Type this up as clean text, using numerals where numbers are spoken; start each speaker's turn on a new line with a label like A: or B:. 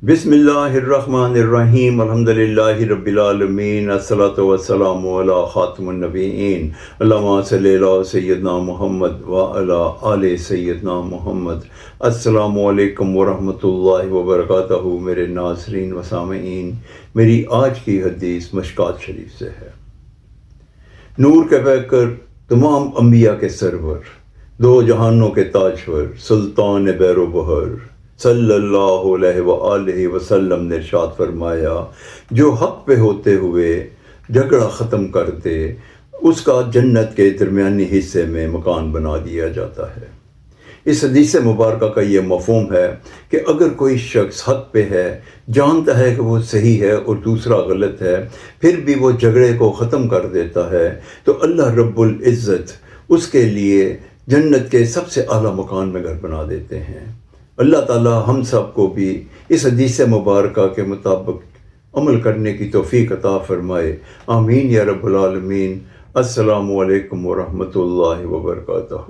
A: بسم اللہ الرحمن الرحیم الحمدللہ رب العالمین الصلاۃ والسلام علی خاتم النبیین اللہم صلی علی سیدنا محمد وعلی آل سیدنا محمد۔ السلام علیکم ورحمۃ اللہ وبرکاتہ۔ میرے ناظرین و سامعین، میری آج کی حدیث مشکوٰۃ شریف سے ہے۔ نور کے پیکر، تمام انبیاء کے سرور، دو جہانوں کے تاجور، سلطان بحر و بحر صلی اللہ علیہ وآلہ وسلم نے ارشاد فرمایا، جو حق پہ ہوتے ہوئے جھگڑا ختم کر دے اس کا جنت کے درمیانی حصے میں مکان بنا دیا جاتا ہے۔ اس حدیث مبارکہ کا یہ مفہوم ہے کہ اگر کوئی شخص حق پہ ہے، جانتا ہے کہ وہ صحیح ہے اور دوسرا غلط ہے، پھر بھی وہ جھگڑے کو ختم کر دیتا ہے، تو اللہ رب العزت اس کے لیے جنت کے سب سے اعلیٰ مکان میں گھر بنا دیتے ہیں۔ اللہ تعالیٰ ہم سب کو بھی اس حدیث مبارکہ کے مطابق عمل کرنے کی توفیق عطا فرمائے، آمین یا رب العالمین۔ السلام علیکم ورحمۃ اللہ وبرکاتہ۔